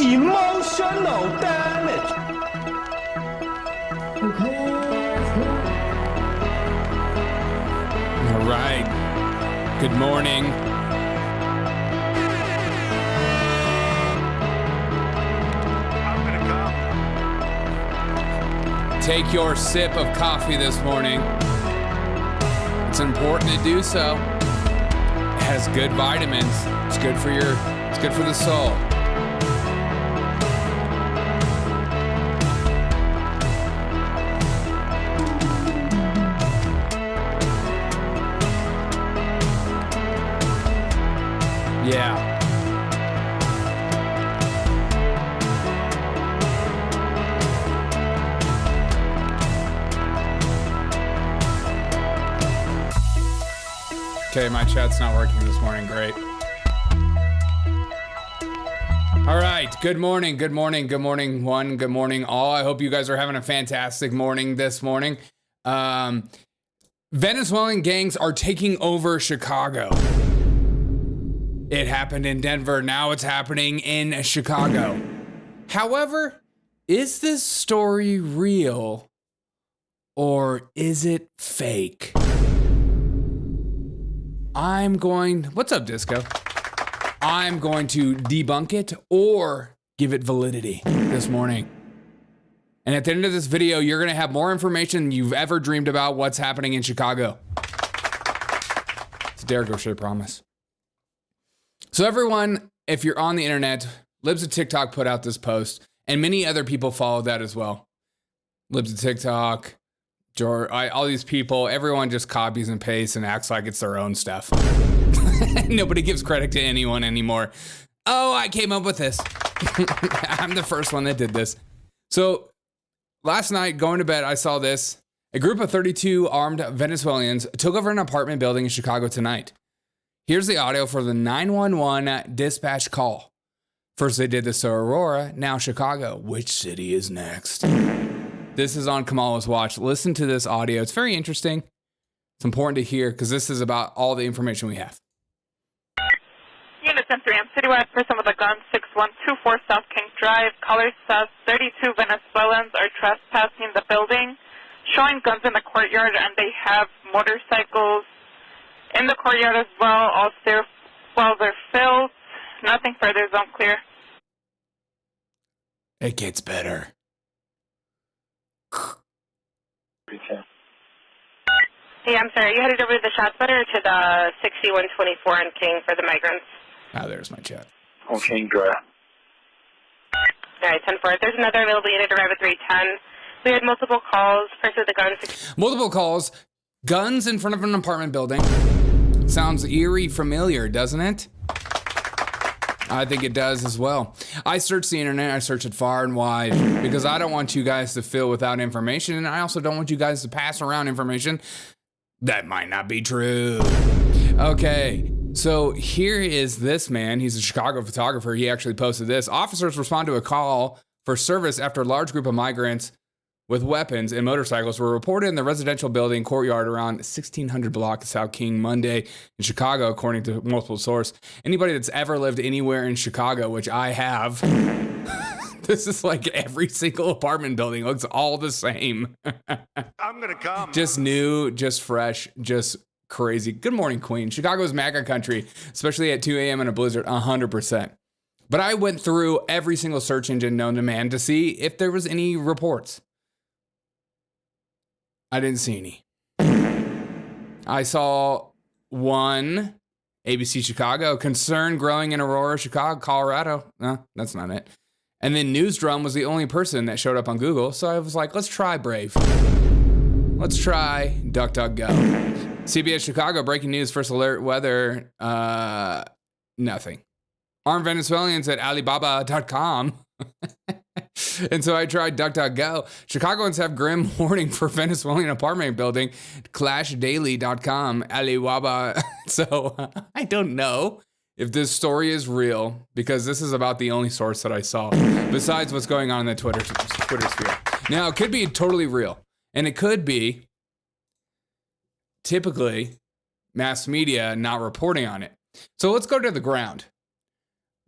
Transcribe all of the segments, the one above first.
Emotional damage. All right. Good morning. I'm gonna come. Take your sip of coffee this morning. It's important to do so. It has good vitamins. It's good for the soul. Yeah. Okay, my chat's not working this morning. Great. All right. Good morning. Good morning. Good morning, one. Good morning, all. I hope you guys are having a fantastic morning this morning. Venezuelan gangs are taking over Chicago. It happened in Denver. Now it's happening in Chicago. However, is this story real or is it fake? What's up, Disco? I'm going to debunk it or give it validity this morning. And at the end of this video, you're going to have more information than you've ever dreamed about what's happening in Chicago. It's a Derek O'Shea promise. So everyone, if you're on the internet, Libs of TikTok put out this post, and many other people followed that as well. Libs of TikTok, all these people, everyone just copies and pastes and acts like it's their own stuff. Nobody gives credit to anyone anymore. Oh, I came up with this. I'm the first one that did this. So last night, going to bed, I saw this. A group of 32 armed Venezuelans took over an apartment building in Chicago tonight. Here's the audio for the 911 dispatch call. First they did this to Aurora, now Chicago. Which city is next? This is on Kamala's watch. Listen to this audio. It's very interesting. It's important to hear because this is about all the information we have. Unit 10-3, citywide person with a gun, 6124 South King Drive. Caller says 32 Venezuelans are trespassing the building, showing guns in the courtyard, and they have motorcycles in the courtyard as well. Also, while they're filled, nothing further is unclear. It gets better. Hey, I'm sorry, you headed over to the shots better or to the 6124 on King for the migrants? Ah, there's my chat. On King Drive. All right, 10-4. There's another available unit arrive at 310. We had multiple calls. First with the guns. Multiple calls. Guns in front of an apartment building. Sounds eerie familiar, doesn't it? I think it does as well. I searched the internet. I searched it far and wide because I don't want you guys to feel without information. And I also don't want you guys to pass around information that might not be true. Okay, so here is this man. He's a Chicago photographer. He actually posted this. Officers respond to a call for service after a large group of migrants with weapons and motorcycles were reported in the residential building courtyard around 1600 block of South King Monday in Chicago, according to multiple sources. Anybody that's ever lived anywhere in Chicago, which I have, this is like every single apartment building looks all the same. I'm gonna come. Just new, just fresh, just crazy. Good morning, Queen. Chicago's MAGA country, especially at 2 a.m. in a blizzard, 100%. But I went through every single search engine known to man to see if there was any reports. I didn't see any. I saw one, ABC Chicago, concern growing in Aurora, Chicago, Colorado. No, that's not it. And then Newsdrum was the only person that showed up on Google. So I was like, let's try Brave. Let's try DuckDuckGo. CBS Chicago, breaking news, first alert, weather, nothing. Armed Venezuelans at Alibaba.com. And so I tried DuckDuckGo. Chicagoans have grim warning for Venezuelan apartment building. ClashDaily.com, Alibaba. So I don't know if this story is real because this is about the only source that I saw besides what's going on in the Twitter sphere. Now, it could be totally real. And it could be typically mass media not reporting on it. So let's go to the ground.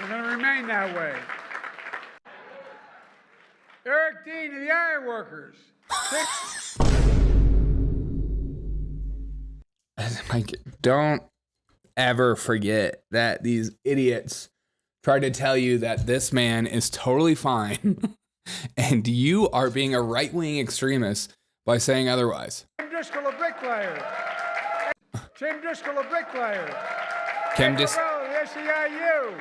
We're going to remain that way. Eric Dean of the Iron Workers. Like, don't ever forget that these idiots try to tell you that this man is totally fine and you are being a right-wing extremist by saying otherwise. Tim Driscoll, a bricklayer. Tim Driscoll, a bricklayer. Kim The SEIU.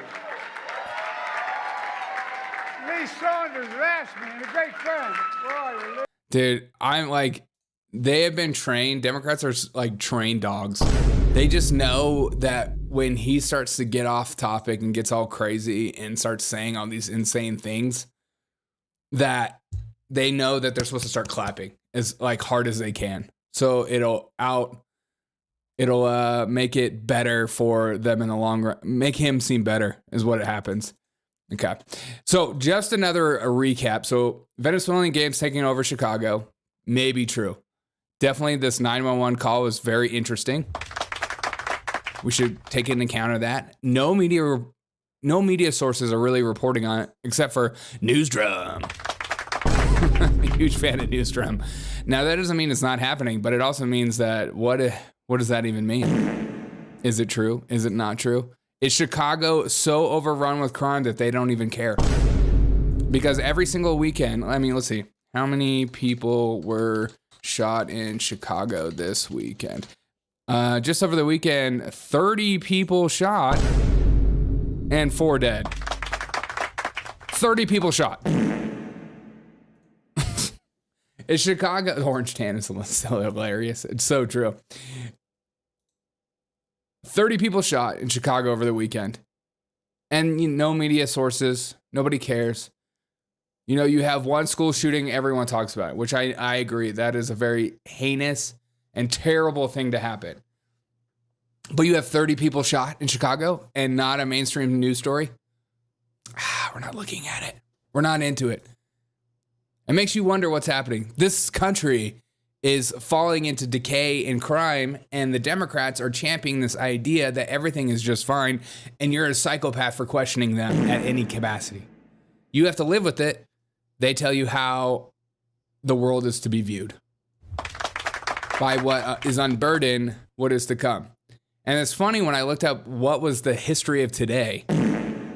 Lee Saunders of Ashman, a great friend. Where are you, Lee? Dude, I'm like, they have been trained. Democrats are like trained dogs. They just know that when he starts to get off topic and gets all crazy and starts saying all these insane things, that they know that they're supposed to start clapping as like hard as they can. So it'll make it better for them in the long run. Make him seem better is what it happens. Okay. So just another recap. So Venezuelan gangs taking over Chicago may be true. Definitely this 911 call was very interesting. We should take into account of that. No media sources are really reporting on it except for Newsdrum. Huge fan of Newsdrum. Now that doesn't mean it's not happening, but it also means that what does that even mean? Is it true? Is it not true? Is Chicago so overrun with crime that they don't even care? Because every single weekend, I mean, let's see, how many people were shot in Chicago this weekend? Just over the weekend, 30 people shot and 4 dead. 30 people shot. Is Chicago, orange tan is still hilarious. It's so true. 30 people shot in Chicago over the weekend. And no media sources. Nobody cares. You know, you have one school shooting, everyone talks about it, which I agree. That is a very heinous and terrible thing to happen. But you have 30 people shot in Chicago and not a mainstream news story. We're not looking at it. We're not into it. It makes you wonder what's happening. This country is falling into decay and crime, and the Democrats are championing this idea that everything is just fine, and you're a psychopath for questioning them at any capacity. You have to live with it. They tell you how the world is to be viewed by what is unburdened, what is to come. And it's funny, when I looked up what was the history of today,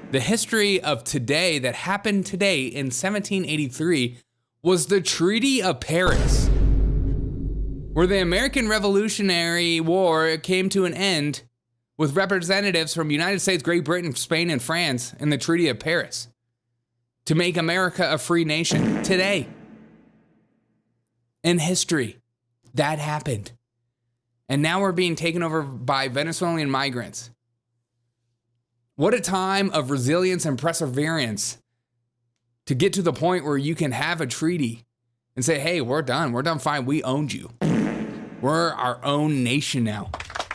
the history of today that happened today in 1783 was the Treaty of Paris, where the American Revolutionary War came to an end with representatives from United States, Great Britain, Spain, and France in the Treaty of Paris to make America a free nation. Today, in history, that happened. And now we're being taken over by Venezuelan migrants. What a time of resilience and perseverance to get to the point where you can have a treaty and say, hey, we're done fine, we owned you. We're our own nation now.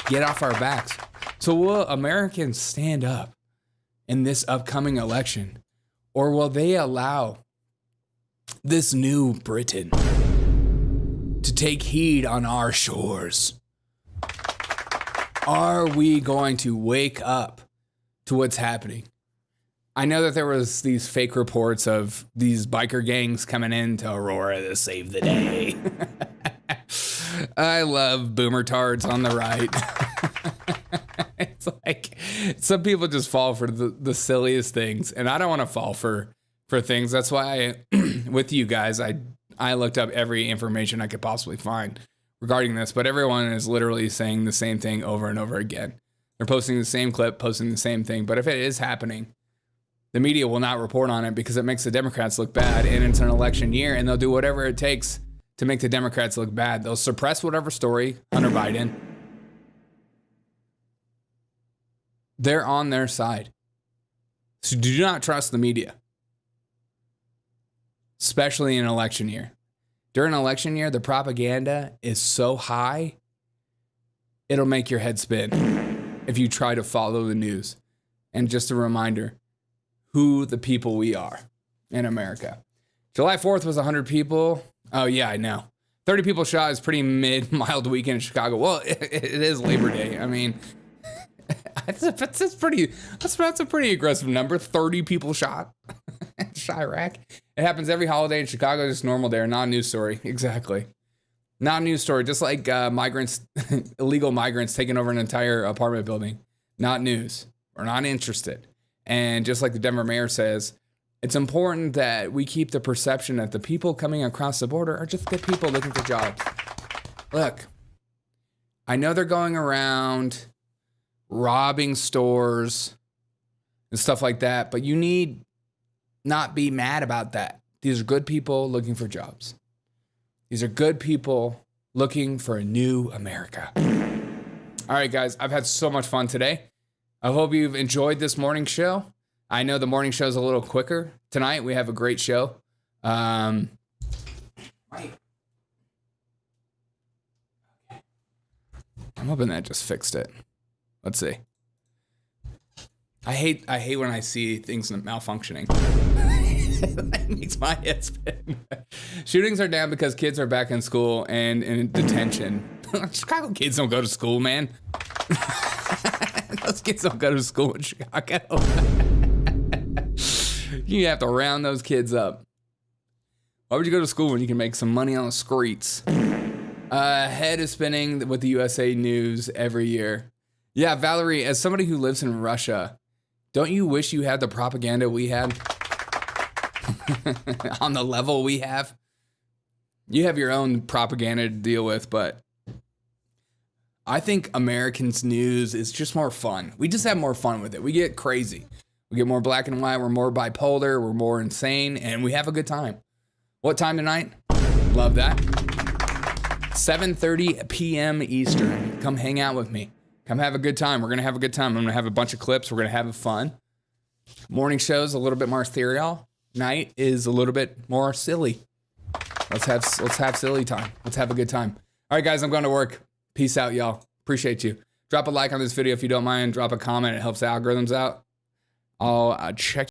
Get off our backs. So will Americans stand up in this upcoming election? Or will they allow this new Britain to take heed on our shores? Are we going to wake up to what's happening? I know that there was these fake reports of these biker gangs coming into Aurora to save the day. I love boomer tards on the right. It's like some people just fall for the silliest things, and I don't want to fall for things. That's why with you guys, I looked up every information I could possibly find regarding this, but everyone is literally saying the same thing over and over again. They're posting the same clip, posting the same thing. But if it is happening, the media will not report on it because it makes the Democrats look bad, and it's an election year, and they'll do whatever it takes to make the Democrats look bad. They'll suppress whatever story, Hunter Biden. They're on their side. So do not trust the media, especially in an election year. During an election year, the propaganda is so high, it'll make your head spin if you try to follow the news. And just a reminder, who the people we are in America. July 4th was 100 people. Oh, yeah, I know. 30 people shot is pretty mild weekend in Chicago. Well, it is Labor Day. I mean, That's a pretty aggressive number. 30 people shot in Chirac. It happens every holiday in Chicago. Just normal there. Not a news story. Exactly. Not a news story. Just like migrants, illegal migrants taking over an entire apartment building. Not news. We're not interested. And just like the Denver mayor says, it's important that we keep the perception that the people coming across the border are just good people looking for jobs. Look, I know they're going around robbing stores and stuff like that, but you need not be mad about that. These are good people looking for jobs. These are good people looking for a new America. All right, guys, I've had so much fun today. I hope you've enjoyed this morning show. I know the morning show is a little quicker. Tonight, we have a great show. I'm hoping that just fixed it. Let's see. I hate when I see things malfunctioning. That makes my head spin. Shootings are down because kids are back in school and in detention. Chicago kids don't go to school, man. Those kids don't go to school in Chicago. You have to round those kids up. Why would you go to school when you can make some money on the streets? Head is spinning with the USA News every year. Yeah, Valerie, as somebody who lives in Russia, don't you wish you had the propaganda we had? On the level we have? You have your own propaganda to deal with, but I think Americans' news is just more fun. We just have more fun with it. We get crazy. We get more black and white. We're more bipolar. We're more insane, and we have a good time. What time tonight? Love that. 7:30 p.m. Eastern. Come hang out with me. Come have a good time. We're going to have a good time. I'm going to have a bunch of clips. We're going to have it fun. Morning show's a little bit more ethereal. Night is a little bit more silly. Let's have silly time. Let's have a good time. All right, guys, I'm going to work. Peace out, y'all. Appreciate you. Drop a like on this video if you don't mind. Drop a comment. It helps the algorithms out. I'll check